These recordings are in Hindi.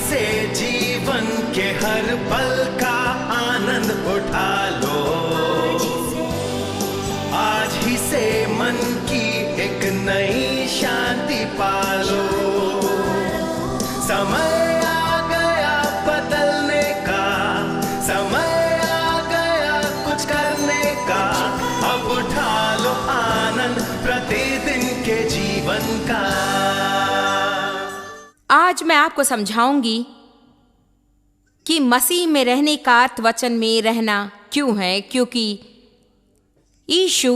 से जीवन के हर पल का आनंद उठा लो। आज ही से मन की एक नई शांति पालो। समय आ गया बदलने का, समय आ गया कुछ करने का। अब उठा लो आनंद प्रतिदिन के जीवन का। आज मैं आपको समझाऊंगी कि मसीह में रहने का अर्थ वचन में रहना क्यों है। क्योंकि यीशु,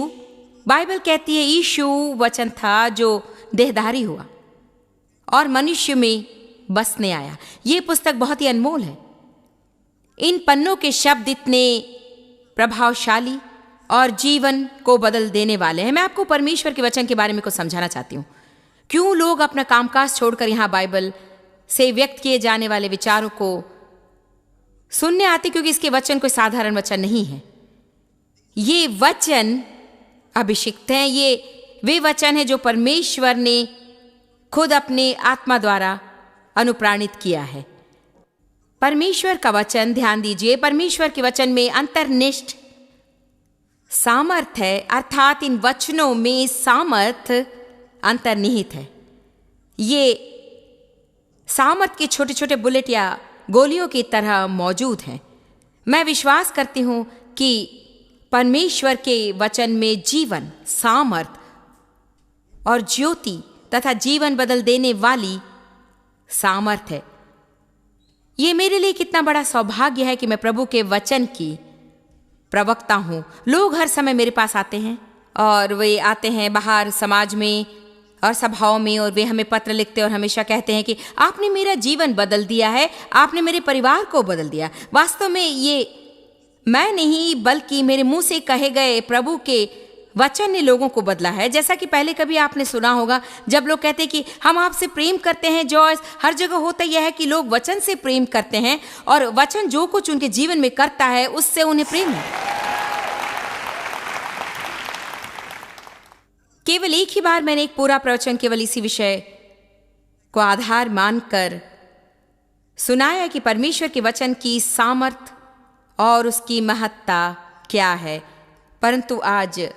बाइबल कहती है यीशु वचन था जो देहधारी हुआ और मनुष्य में बसने आया। ये पुस्तक बहुत ही अनमोल है। इन पन्नों के शब्द इतने प्रभावशाली और जीवन को बदल देने वाले हैं। मैं आपको परमेश्वर के वचन के बारे में कुछ समझाना चाहती हूँ। क्यों लोग अपना कामकाज छोड़कर यहाँ बाइबल से व्यक्त किए जाने वाले विचारों को सुनने आते? क्योंकि इसके वचन कोई साधारण वचन नहीं है। ये वचन अभिषिक्त हैं। ये वे वचन हैं जो परमेश्वर ने खुद अपने आत्मा द्वारा अनुप्राणित किया है। परमेश्वर का वचन, ध्यान दीजिए, परमेश्वर के वचन में अंतर्निष्ठ सामर्थ है, अर्थात इन वचनों में सामर्थ अंतर्निहित है। ये सामर्थ के छोटे छोटे बुलेट या गोलियों की तरह मौजूद हैं। मैं विश्वास करती हूं कि परमेश्वर के वचन में जीवन, सामर्थ और ज्योति तथा जीवन बदल देने वाली सामर्थ है। ये मेरे लिए कितना बड़ा सौभाग्य है कि मैं प्रभु के वचन की प्रवक्ता हूं। लोग हर समय मेरे पास आते हैं और वे आते हैं बाहर समाज में और सभाओं में, और वे हमें पत्र लिखते और हमेशा कहते हैं कि आपने मेरा जीवन बदल दिया है, आपने मेरे परिवार को बदल दिया। वास्तव में ये मैं नहीं, बल्कि मेरे मुंह से कहे गए प्रभु के वचन ने लोगों को बदला है। जैसा कि पहले कभी आपने सुना होगा जब लोग कहते हैं कि हम आपसे प्रेम करते हैं। जॉयस, हर जगह होता यह है कि लोग वचन से प्रेम करते हैं और वचन जो कुछ उनके जीवन में करता है उससे उन्हें प्रेम है। केवल एक ही बार मैंने एक पूरा प्रवचन केवल इसी विषय को आधार मानकर सुनाया कि परमेश्वर के वचन की सामर्थ और उसकी महत्ता क्या है। परंतु आज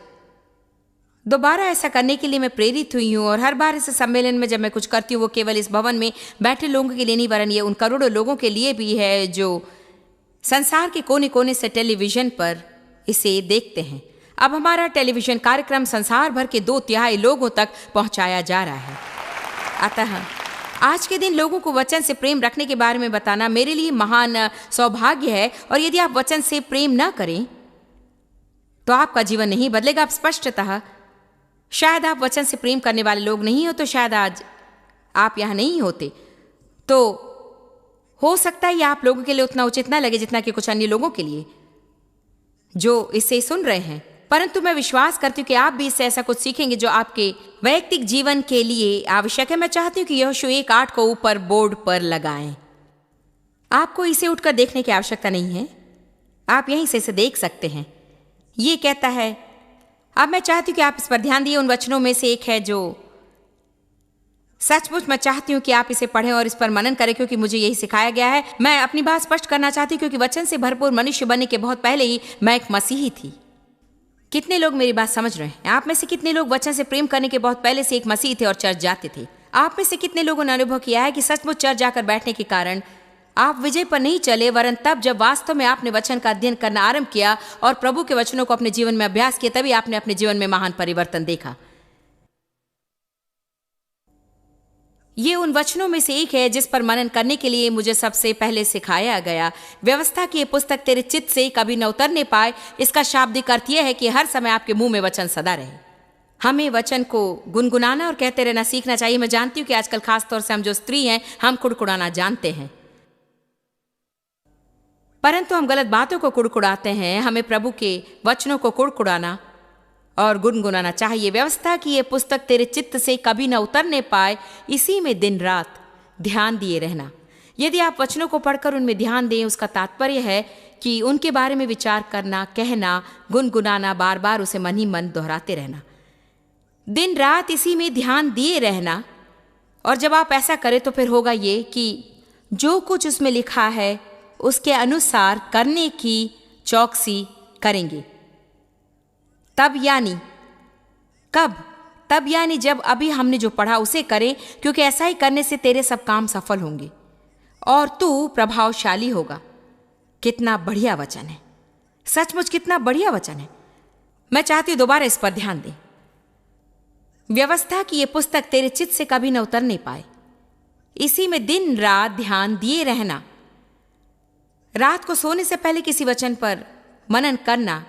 दोबारा ऐसा करने के लिए मैं प्रेरित हुई हूं। और हर बार इस सम्मेलन में जब मैं कुछ करती हूँ वो केवल इस भवन में बैठे लोगों के लिए नहीं, वरन ये उन करोड़ों लोगों के लिए भी है जो संसार के कोने कोने से टेलीविजन पर इसे देखते हैं। अब हमारा टेलीविजन कार्यक्रम संसार भर के 2/3 लोगों तक पहुंचाया जा रहा है। अतः आज के दिन लोगों को वचन से प्रेम रखने के बारे में बताना मेरे लिए महान सौभाग्य है। और यदि आप वचन से प्रेम न करें तो आपका जीवन नहीं बदलेगा। आप स्पष्टतः शायद आप वचन से प्रेम करने वाले लोग नहीं हो, तो शायद आज आप यहां नहीं होते। तो हो सकता है ये आप लोगों के लिए उतना उचित ना लगे जितना कि कुछ अन्य लोगों के लिए जो इसे सुन रहे हैं। परंतु मैं विश्वास करती हूँ कि आप भी इससे ऐसा कुछ सीखेंगे जो आपके वैयक्तिक जीवन के लिए आवश्यक है। मैं चाहती हूँ कि यहोशू 1:8 को ऊपर बोर्ड पर लगाएं। आपको इसे उठकर देखने की आवश्यकता नहीं है, आप यहीं से इसे देख सकते हैं। ये कहता है, अब मैं चाहती हूँ कि आप इस पर ध्यान दिए। उन वचनों में से एक है जो सचमुच मैं चाहती हूँ कि आप इसे पढ़ें और इस पर मनन करें, क्योंकि मुझे यही सिखाया गया है। मैं अपनी बात स्पष्ट करना चाहती हूँ क्योंकि वचन से भरपूर मनुष्य बनने के बहुत पहले ही मैं एक मसीही थी। कितने लोग मेरी बात समझ रहे हैं? आप में से कितने लोग वचन से प्रेम करने के बहुत पहले से एक मसीही थे और चर्च जाते थे? आप में से कितने लोगों ने अनुभव किया है कि सचमुच चर्च जाकर बैठने के कारण आप विजय पर नहीं चले, वरन तब जब वास्तव में आपने वचन का अध्ययन करना आरंभ किया और प्रभु के वचनों को अपने जीवन में अभ्यास किया, तभी आपने अपने जीवन में महान परिवर्तन देखा। ये उन वचनों में से एक है जिस पर मनन करने के लिए मुझे सबसे पहले सिखाया गया। व्यवस्था की ये पुस्तक तेरे चित्त से कभी न उतरने पाए, इसका शाब्दिक अर्थ यह है कि हर समय आपके मुंह में वचन सदा रहे। हमें वचन को गुनगुनाना और कहते रहना सीखना चाहिए। मैं जानती हूँ कि आजकल खास तौर से हम जो स्त्री हैं, हम कुड़कुड़ाना जानते हैं, परंतु हम गलत बातों को कुड़कुड़ाते हैं। हमें प्रभु के वचनों को कुड़कुड़ाना और गुनगुनाना चाहिए। व्यवस्था की ये पुस्तक तेरे चित्त से कभी न उतरने पाए, इसी में दिन रात ध्यान दिए रहना। यदि आप वचनों को पढ़कर उनमें ध्यान दें, उसका तात्पर्य है कि उनके बारे में विचार करना, कहना, गुनगुनाना, बार बार उसे मन ही मन दोहराते रहना, दिन रात इसी में ध्यान दिए रहना। और जब आप ऐसा करें तो फिर होगा ये कि जो कुछ उसमें लिखा है उसके अनुसार करने की चौकसी करेंगे। तब यानी कब? तब यानी जब अभी हमने जो पढ़ा उसे करें, क्योंकि ऐसा ही करने से तेरे सब काम सफल होंगे और तू प्रभावशाली होगा। कितना बढ़िया वचन है, सचमुच कितना बढ़िया वचन है। मैं चाहती हूं दोबारा इस पर ध्यान दें। व्यवस्था की ये पुस्तक तेरे चित्त से कभी न उतरने पाए। इसी में दिन रात ध्यान दिए रहना। रात को सोने से पहले किसी वचन पर मनन करना,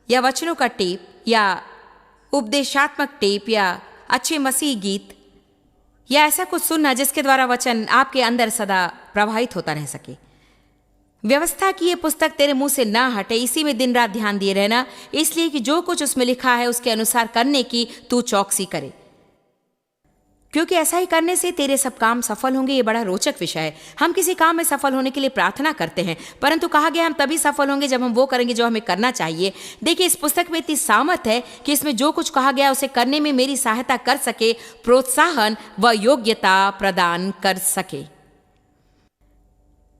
या वचनों का टेप या उपदेशात्मक टेप या अच्छे मसीह गीत या ऐसा कुछ सुनना जिसके द्वारा वचन आपके अंदर सदा प्रवाहित होता रह सके। व्यवस्था की ये पुस्तक तेरे मुंह से ना हटे। इसी में दिन रात ध्यान दिए रहना, इसलिए कि जो कुछ उसमें लिखा है उसके अनुसार करने की तू चौकसी करे, क्योंकि ऐसा ही करने से तेरे सब काम सफल होंगे। ये बड़ा रोचक विषय है। हम किसी काम में सफल होने के लिए प्रार्थना करते हैं, परंतु कहा गया हम तभी सफल होंगे जब हम वो करेंगे जो हमें करना चाहिए। देखिए, इस पुस्तक में इतनी सामर्थ है कि इसमें जो कुछ कहा गया उसे करने में मेरी सहायता कर सके, प्रोत्साहन व योग्यता प्रदान कर सके।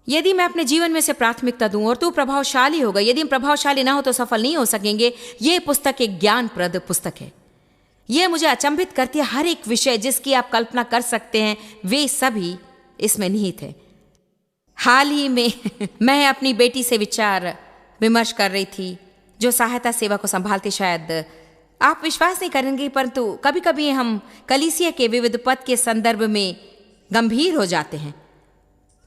यदि मैं अपने जीवन में से प्राथमिकता दूं और तू प्रभावशाली होगा। यदि हम प्रभावशाली ना हो तो सफल नहीं हो सकेंगे। ये पुस्तक एक ज्ञानप्रद पुस्तक है। यह मुझे अचंभित करती है। हर एक विषय जिसकी आप कल्पना कर सकते हैं वे सभी इसमें निहित है। हाल ही में मैं अपनी बेटी से विचार विमर्श कर रही थी, जो सहायता सेवा को संभालती। शायद आप विश्वास नहीं करेंगे, परंतु कभी कभी हम कलीसिया के विविध पद के संदर्भ में गंभीर हो जाते हैं।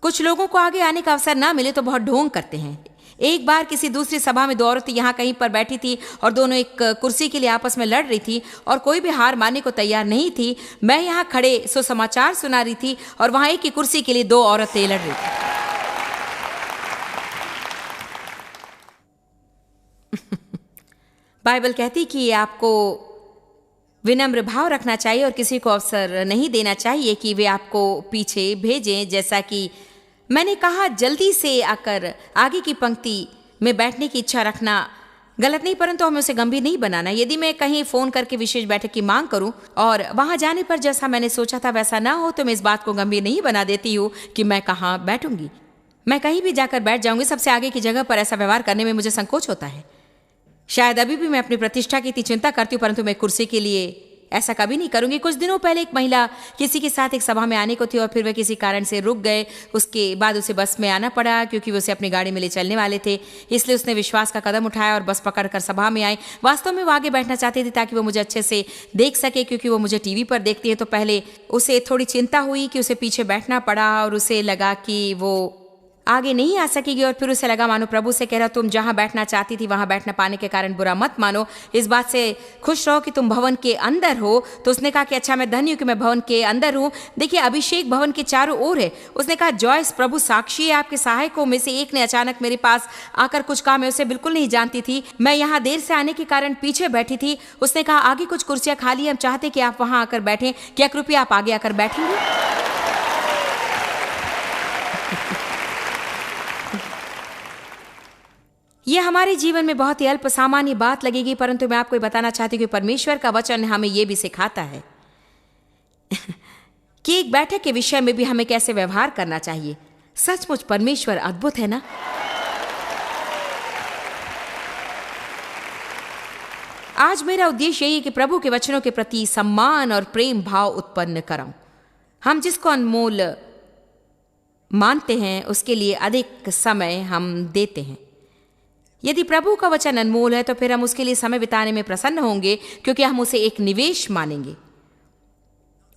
कुछ लोगों को आगे आने का अवसर ना मिले तो बहुत ढोंग करते हैं। एक बार किसी दूसरी सभा में दो औरतें यहाँ कहीं पर बैठी थी और दोनों एक कुर्सी के लिए आपस में लड़ रही थी और कोई भी हार मानने को तैयार नहीं थी। मैं यहाँ खड़े सुसमाचार सुना रही थी और वहां एक ही कुर्सी के लिए दो औरतें लड़ रही थी। बाइबल कहती कि आपको विनम्र भाव रखना चाहिए और किसी को अवसर नहीं देना चाहिए कि वे आपको पीछे भेजें। जैसा कि मैंने कहा, जल्दी से आकर आगे की पंक्ति में बैठने की इच्छा रखना गलत नहीं, परंतु हमें उसे गंभीर नहीं बनाना। यदि मैं कहीं फोन करके विशेष बैठक की मांग करूं और वहां जाने पर जैसा मैंने सोचा था वैसा ना हो, तो मैं इस बात को गंभीर नहीं बना देती हूं कि मैं कहाँ बैठूंगी। मैं कहीं भी जाकर बैठ जाऊंगी। सबसे आगे की जगह पर ऐसा व्यवहार करने में मुझे संकोच होता है। शायद अभी भी मैं अपनी प्रतिष्ठा की इतनी चिंता करती हूँ, परंतु मैं कुर्सी के लिए ऐसा कभी नहीं करूंगी। कुछ दिनों पहले एक महिला किसी के साथ एक सभा में आने को थी और फिर वे किसी कारण से रुक गए। उसके बाद उसे बस में आना पड़ा क्योंकि वो उसे अपनी गाड़ी में ले चलने वाले थे। इसलिए उसने विश्वास का कदम उठाया और बस पकड़कर सभा में आई। वास्तव में वो आगे बैठना चाहती थी ताकि वो मुझे अच्छे से देख सके, क्योंकि वो मुझे टीवी पर देखती है। तो पहले उसे थोड़ी चिंता हुई कि उसे पीछे बैठना पड़ा और उसे लगा कि वो आगे नहीं आ सकेगी और फिर उसे लगा मानो प्रभु से कह रहा, तुम जहां बैठना चाहती थी वहां बैठ न पाने के कारण बुरा मत मानो, इस बात से खुश रहो कि तुम भवन के अंदर हो। तो उसने कहा कि अच्छा, मैं धन्य हूं कि मैं भवन के अंदर हूं। देखिए, अभिषेक भवन के चारों ओर है। उसने कहा, जॉयस, प्रभु साक्षी है, आपके सहायकों में से एक ने अचानक मेरे पास आकर कुछ कहा। मैं उसे बिल्कुल नहीं जानती थी। मैं यहाँ देर से आने के कारण पीछे बैठी थी। उसने कहा, आगे कुछ कुर्सियां खाली, हम चाहते कि आप वहां आकर बैठें। क्या कृपया आप आगे आकर बैठेंगे? यह हमारे जीवन में बहुत ही अल्प सामान्य बात लगेगी, परंतु मैं आपको बताना चाहती हूँ कि परमेश्वर का वचन हमें यह भी सिखाता है कि एक बैठक के विषय में भी हमें कैसे व्यवहार करना चाहिए। सचमुच परमेश्वर अद्भुत है ना। आज मेरा उद्देश्य यही है कि प्रभु के वचनों के प्रति सम्मान और प्रेम भाव उत्पन्न कराऊं। हम जिसको अनमोल मानते हैं उसके लिए अधिक समय हम देते हैं। यदि प्रभु का वचन अनमोल है तो फिर हम उसके लिए समय बिताने में प्रसन्न होंगे, क्योंकि हम उसे एक निवेश मानेंगे,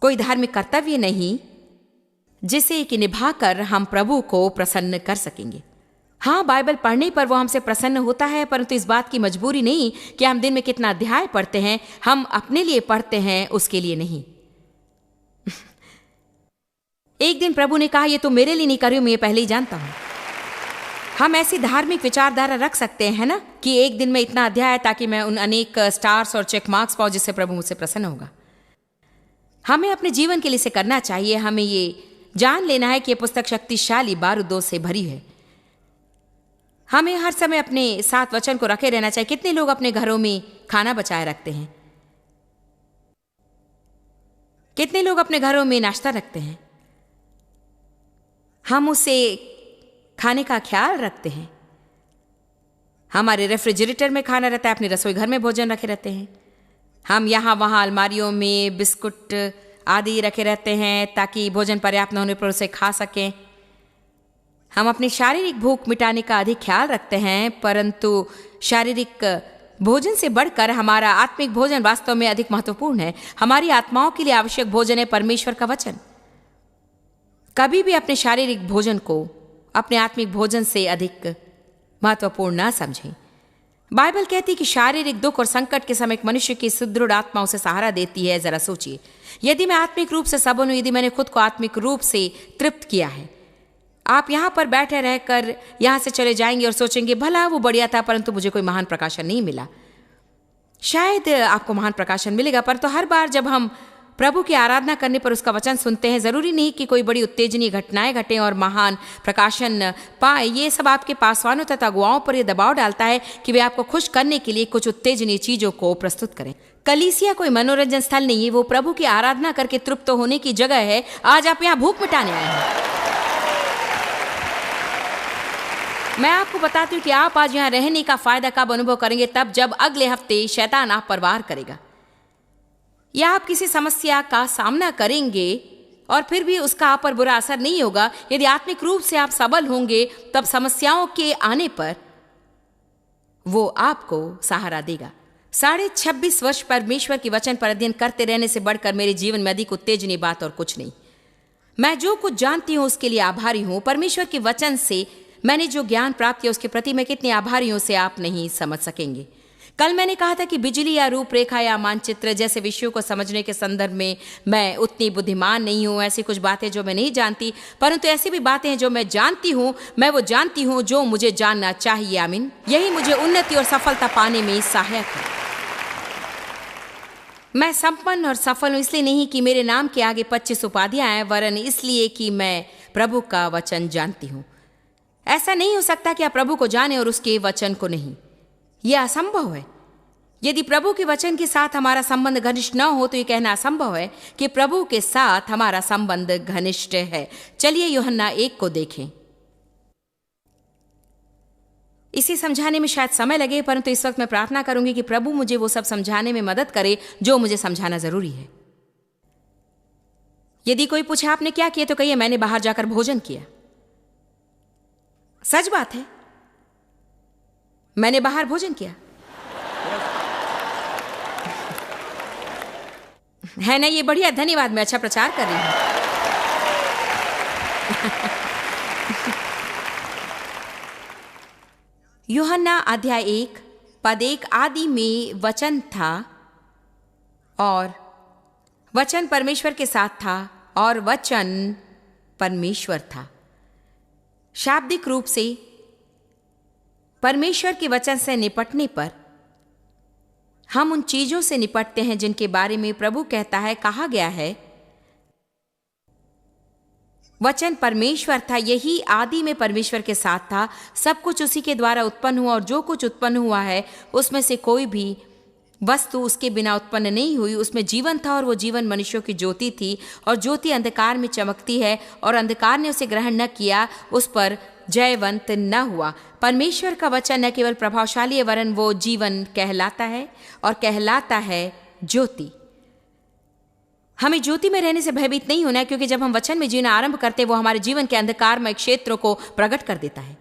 कोई धार्मिक कर्तव्य नहीं जिसे कि निभाकर हम प्रभु को प्रसन्न कर सकेंगे। हाँ, बाइबल पढ़ने पर वो हमसे प्रसन्न होता है, परंतु इस बात की मजबूरी नहीं कि हम दिन में कितना अध्याय पढ़ते हैं। हम अपने लिए पढ़ते हैं, उसके लिए नहीं। एक दिन प्रभु ने कहा, ये तो मेरे लिए नहीं कर रही हूं, मैं ये पहले ही जानता हूं। हम ऐसी धार्मिक विचारधारा रख सकते हैं ना कि एक दिन में इतना अध्याय ताकि मैं उन अनेक स्टार्स और चेक मार्क्स पाऊं जिससे प्रभु मुझसे प्रसन्न होगा। हमें अपने जीवन के लिए इसे करना चाहिए। हमें ये जान लेना है कि यह पुस्तक शक्तिशाली बारूदों से भरी है। हमें हर समय अपने साथ वचन को रखे रहना चाहिए। कितने लोग अपने घरों में खाना बचाए रखते हैं, कितने लोग अपने घरों में नाश्ता रखते हैं। हम उसे खाने का ख्याल रखते हैं। हमारे रेफ्रिजरेटर में खाना रहता है, अपने रसोई घर में भोजन रखे रहते हैं। हम यहाँ वहाँ अलमारियों में बिस्कुट आदि रखे रहते हैं ताकि भोजन पर्याप्त न होने पर उसे खा सकें। हम अपनी शारीरिक भूख मिटाने का अधिक ख्याल रखते हैं, परंतु शारीरिक भोजन से बढ़कर हमारा आत्मिक भोजन वास्तव में अधिक महत्वपूर्ण है। हमारी आत्माओं के लिए आवश्यक भोजन है परमेश्वर का वचन। कभी भी अपने शारीरिक भोजन को अपने आत्मिक भोजन से अधिक महत्वपूर्ण ना समझें। बाइबल कहती है कि शारीरिक दुख और संकट के समय एक मनुष्य की सुदृढ़ आत्मा उसे सहारा देती है। जरा सोचिए, यदि मैं आत्मिक रूप से सबल हूं, यदि मैंने खुद को आत्मिक रूप से तृप्त किया है, आप यहां पर बैठे रहकर यहां से चले जाएंगे और सोचेंगे भला वो बढ़िया था, परंतु मुझे कोई महान प्रकाशन नहीं मिला। शायद आपको महान प्रकाशन मिलेगा, परंतु हर बार जब हम प्रभु की आराधना करने पर उसका वचन सुनते हैं, जरूरी नहीं कि कोई बड़ी उत्तेजनीय घटनाएं घटें और महान प्रकाशन पाए। ये सब आपके पासवानों तथा अगुवाओं पर यह दबाव डालता है कि वे आपको खुश करने के लिए कुछ उत्तेजनीय चीजों को प्रस्तुत करें। कलीसिया कोई मनोरंजन स्थल नहीं है, वो प्रभु की आराधना करके तृप्त होने की जगह है। आज आप यहाँ भूख मिटाने आए हैं। मैं आपको बताती हूँ कि आप आज यहाँ रहने का फायदा कब अनुभव करेंगे, तब जब अगले हफ्ते शैतान आप पर वार करेगा, या आप किसी समस्या का सामना करेंगे और फिर भी उसका आप पर बुरा असर नहीं होगा। यदि आत्मिक रूप से आप सबल होंगे, तब समस्याओं के आने पर वो आपको सहारा देगा। 26.5 वर्ष परमेश्वर के वचन पर अध्ययन करते रहने से बढ़कर मेरे जीवन में अधिक उत्तेजनीय बात और कुछ नहीं। मैं जो कुछ जानती हूँ उसके लिए आभारी हूँ। परमेश्वर के वचन से मैंने जो ज्ञान प्राप्त किया उसके प्रति मैं कितनी आभारी हूं से आप नहीं समझ सकेंगे। कल मैंने कहा था कि बिजली या रूपरेखा या मानचित्र जैसे विषयों को समझने के संदर्भ में मैं उतनी बुद्धिमान नहीं हूं। ऐसी कुछ बातें जो मैं नहीं जानती, परंतु ऐसी भी बातें हैं जो मैं जानती हूं। मैं वो जानती हूं जो मुझे जानना चाहिए। आमीन। यही मुझे उन्नति और सफलता पाने में सहायक है। मैं संपन्न और सफल हूं इसलिए नहीं कि मेरे नाम के आगे 25 उपाधियां हैं, वरन इसलिए कि मैं प्रभु का वचन जानती हूं। ऐसा नहीं हो सकता कि आप प्रभु को जाने और उसके वचन को नहीं। यह असंभव है। यदि प्रभु के वचन के साथ हमारा संबंध घनिष्ठ न हो तो यह कहना असंभव है कि प्रभु के साथ हमारा संबंध घनिष्ठ है। चलिए यूहन्ना 1 को देखें। इसे समझाने में शायद समय लगे, परंतु इस वक्त मैं प्रार्थना करूंगी कि प्रभु मुझे वो सब समझाने में मदद करे जो मुझे समझाना जरूरी है। यदि कोई पूछे आपने क्या किया, तो कहिए मैंने बाहर जाकर भोजन किया। सच बात है, मैंने बाहर भोजन किया है ना। ये बढ़िया, धन्यवाद। मैं अच्छा प्रचार कर रही हूं। यूहन्ना अध्याय 1 पद 1, आदि में वचन था और वचन परमेश्वर के साथ था और वचन परमेश्वर था। शाब्दिक रूप से परमेश्वर के वचन से निपटने पर हम उन चीजों से निपटते हैं जिनके बारे में प्रभु कहता है, कहा गया है वचन परमेश्वर था, यही आदि में परमेश्वर के साथ था। सब कुछ उसी के द्वारा उत्पन्न हुआ और जो कुछ उत्पन्न हुआ है उसमें से कोई भी वस्तु उसके बिना उत्पन्न नहीं हुई। उसमें जीवन था और वो जीवन मनुष्यों की ज्योति थी, और ज्योति अंधकार में चमकती है और अंधकार ने उसे ग्रहण न किया, उस पर जयवंत न हुआ। परमेश्वर का वचन न केवल प्रभावशाली है, वरन वो जीवन कहलाता है और कहलाता है ज्योति। हमें ज्योति में रहने से भयभीत नहीं होना है, क्योंकि जब हम वचन में जीना आरंभ करते हैं वो हमारे जीवन के अंधकारमय क्षेत्रों को प्रकट कर देता है।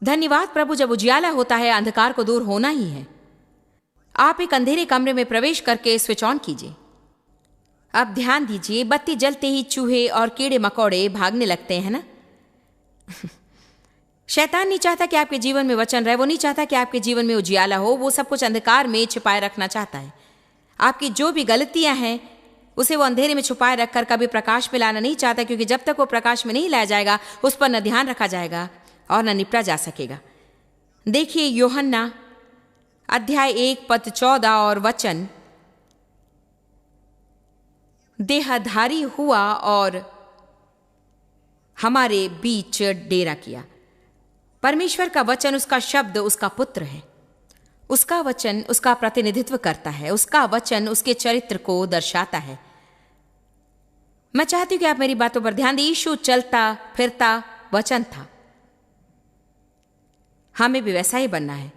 धन्यवाद प्रभु, जब उजियाला होता है अंधकार को दूर होना ही है। आप एक अंधेरे कमरे में प्रवेश करके स्विच ऑन कीजिए। अब ध्यान दीजिए, बत्ती जलते ही चूहे और कीड़े मकोड़े भागने लगते हैं ना। शैतान नहीं चाहता कि आपके जीवन में वचन रहे, वो नहीं चाहता कि आपके जीवन में उजियाला हो, वो सब कुछ अंधकार में छिपाए रखना चाहता है। आपकी जो भी गलतियां हैं उसे वो अंधेरे में छुपाए रखकर कभी प्रकाश में लाना नहीं चाहता, क्योंकि जब तक वो प्रकाश में नहीं लाया जाएगा उस पर न ध्यान रखा जाएगा और न निपटा जा सकेगा। देखिए यूहन्ना अध्याय 1 पद 14 और वचन देहधारी हुआ और हमारे बीच डेरा किया। परमेश्वर का वचन, उसका शब्द, उसका पुत्र है। उसका वचन उसका प्रतिनिधित्व करता है। उसका वचन उसके चरित्र को दर्शाता है। मैं चाहती हूं कि आप मेरी बातों पर ध्यान दें। यीशु चलता फिरता वचन था। हमें भी वैसा ही बनना है।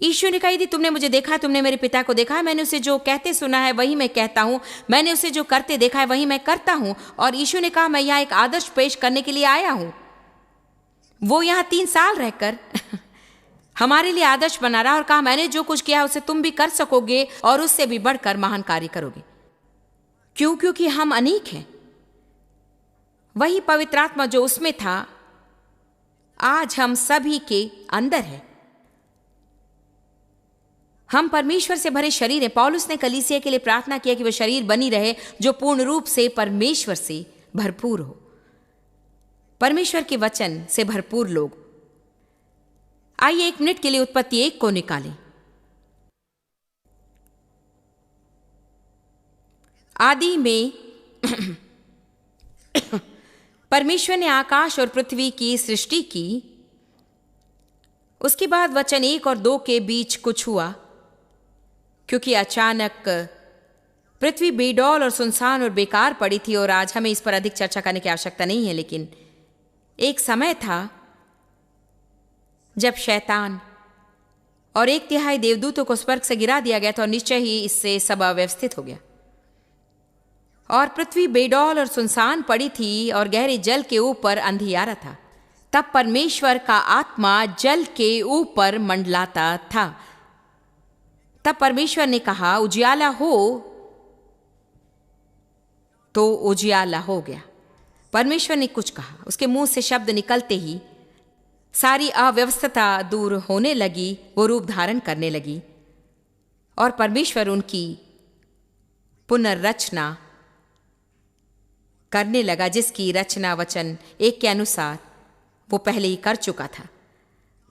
यीशु ने कहा, यदि तुमने मुझे देखा, तुमने मेरे पिता को देखा है। मैंने उसे जो कहते सुना है वही मैं कहता हूं, मैंने उसे जो करते देखा है वही मैं करता हूं। और यीशु ने कहा, मैं यहां एक आदर्श पेश करने के लिए आया हूं। वो यहां 3 साल रहकर हमारे लिए आदर्श बना रहा और कहा, मैंने जो कुछ किया उसे तुम भी कर सकोगे और उससे भी बढ़कर महान कार्य करोगे। क्यों? क्योंकि हम अनेक हैं। वही पवित्र आत्मा जो उसमें था आज हम सभी के अंदर है। हम परमेश्वर से भरे शरीर हैं। पौलुस ने कलीसिया के लिए प्रार्थना किया कि वह शरीर बनी रहे जो पूर्ण रूप से परमेश्वर से भरपूर हो। परमेश्वर के वचन से भरपूर लोग। आइए 1 मिनट के लिए उत्पत्ति 1 को निकालें। आदि में परमेश्वर ने आकाश और पृथ्वी की सृष्टि की। उसके बाद वचन 1 और 2 के बीच कुछ हुआ, क्योंकि अचानक पृथ्वी बेडौल और सुनसान और बेकार पड़ी थी। और आज हमें इस पर अधिक चर्चा करने की आवश्यकता नहीं है, लेकिन एक समय था जब शैतान और 1/3 देवदूतों को स्वर्ग से गिरा दिया गया था और निश्चय ही इससे सब अव्यवस्थित हो गया। और पृथ्वी बेडौल और सुनसान पड़ी थी और गहरे जल के ऊपर अंधियारा था। तब परमेश्वर का आत्मा जल के ऊपर मंडलाता था। तब परमेश्वर ने कहा, उजियाला हो, तो उजियाला हो गया। परमेश्वर ने कुछ कहा, उसके मुंह से शब्द निकलते ही सारी अव्यवस्था दूर होने लगी, वो रूप धारण करने लगी और परमेश्वर उनकी पुनर्रचना करने लगा, जिसकी रचना वचन 1 के अनुसार वो पहले ही कर चुका था।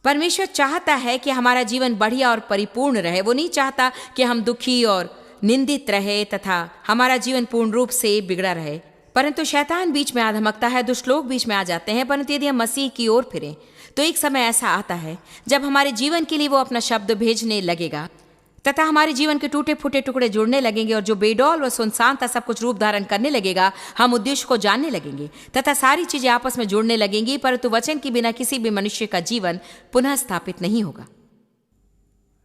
परमेश्वर चाहता है कि हमारा जीवन बढ़िया और परिपूर्ण रहे। वो नहीं चाहता कि हम दुखी और निंदित रहे तथा हमारा जीवन पूर्ण रूप से बिगड़ा रहे। परंतु शैतान बीच में आ धमकता है, दुष्ट लोग बीच में आ जाते हैं। परंतु यदि हम मसीह की ओर फिरें तो एक समय ऐसा आता है जब हमारे जीवन के लिए वो अपना शब्द भेजने लगेगा तथा हमारे जीवन के टूटे फूटे टुकड़े जुड़ने लगेंगे और जो बेडौल व सुनसान था सब कुछ रूप धारण करने लगेगा। हम उद्देश्य को जानने लगेंगे तथा सारी चीजें आपस में जुड़ने लगेंगी। परंतु वचन के बिना किसी भी मनुष्य का जीवन पुनः स्थापित नहीं होगा।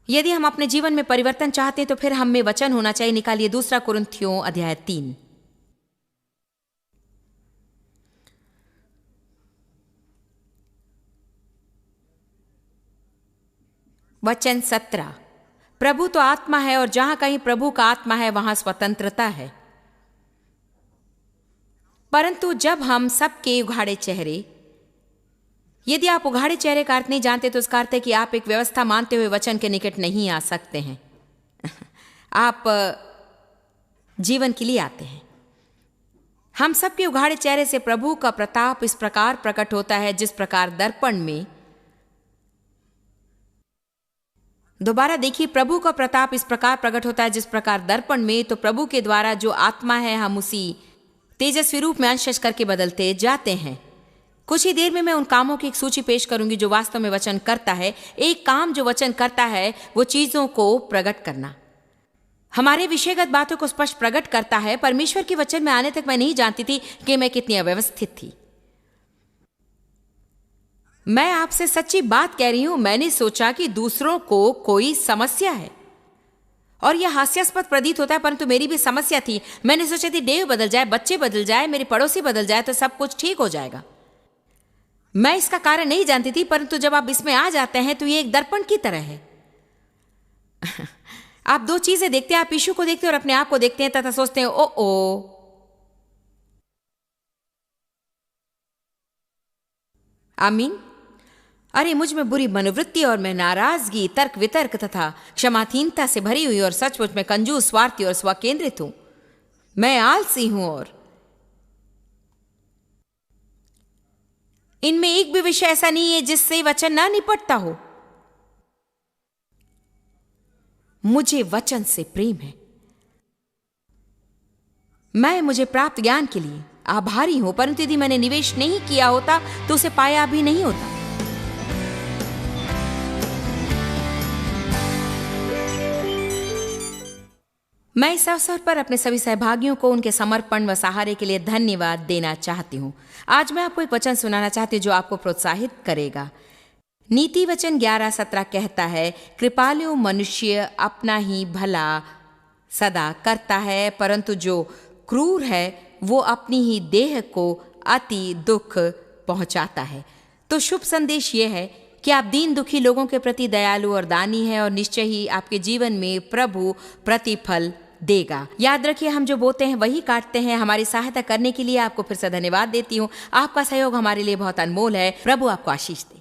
यदि हम अपने जीवन में परिवर्तन चाहते हैं तो फिर हम में वचन होना चाहिए। निकालिए 2 कुरिन्थियों अध्याय 3। वचन 17। प्रभु तो आत्मा है और जहां कहीं प्रभु का आत्मा है वहां स्वतंत्रता है। परंतु जब हम सबके उघाड़े चेहरे, यदि आप उघाड़े चेहरे का अर्थ नहीं जानते तो उसका अर्थ है कि आप एक व्यवस्था मानते हुए वचन के निकट नहीं आ सकते हैं। आप जीवन के लिए आते हैं। हम सबके उघाड़े चेहरे से प्रभु का प्रताप इस प्रकार प्रकट होता है जिस प्रकार दर्पण में, दोबारा देखिए, प्रभु का प्रताप इस प्रकार प्रकट होता है जिस प्रकार दर्पण में। तो प्रभु के द्वारा जो आत्मा है हम उसी तेजस्वी रूप में अंश करके बदलते जाते हैं। कुछ ही देर में मैं उन कामों की एक सूची पेश करूंगी जो वास्तव में वचन करता है। एक काम जो वचन करता है वो चीजों को प्रकट करना, हमारे विषयगत बातों को स्पष्ट प्रकट करता है। परमेश्वर के वचन में आने तक मैं नहीं जानती थी कि मैं कितनी अव्यवस्थित थी। मैं आपसे सच्ची बात कह रही हूं, मैंने सोचा कि दूसरों को कोई समस्या है और यह हास्यास्पद प्रतीत होता है, परंतु मेरी भी समस्या थी। मैंने सोचा थी डेव बदल जाए, बच्चे बदल जाए, मेरे पड़ोसी बदल जाए तो सब कुछ ठीक हो जाएगा। मैं इसका कारण नहीं जानती थी, परंतु जब आप इसमें आ जाते हैं तो ये एक दर्पण की तरह है। आप 2 चीजें देखते हैं, आप यीशु को देखते हैं और अपने आप को देखते हैं तथा सोचते हैं ओ आमीन। अरे मुझ में बुरी मनोवृत्ति और मैं नाराजगी, तर्क वितर्क तथा क्षमाहीनता से भरी हुई और सचमुच में कंजूस, स्वार्थी और स्वकेंद्रित हूं। मैं आलसी हूं और इनमें एक भी विषय ऐसा नहीं है जिससे वचन ना निपटता हो। मुझे वचन से प्रेम है। मैं मुझे प्राप्त ज्ञान के लिए आभारी हूं, परंतु यदि मैंने निवेश नहीं किया होता तो उसे पाया भी नहीं होता। मैं इस अवसर पर अपने सभी सहभागियों को उनके समर्पण व सहारे के लिए धन्यवाद देना चाहती हूँ। आज मैं आपको एक वचन सुनाना चाहती हूँ जो आपको प्रोत्साहित करेगा। नीति वचन 11:17 कहता है, कृपालु मनुष्य अपना ही भला सदा करता है, परंतु जो क्रूर है वो अपनी ही देह को अति दुख पहुंचाता है। तो शुभ संदेश ये है कि आप दीन दुखी लोगों के प्रति दयालु और दानी हैं और निश्चय ही आपके जीवन में प्रभु प्रतिफल देगा। याद रखिए, हम जो बोते हैं वही काटते हैं। हमारी सहायता करने के लिए आपको फिर से धन्यवाद देती हूँ। आपका सहयोग हमारे लिए बहुत अनमोल है। प्रभु आपको आशीष दे।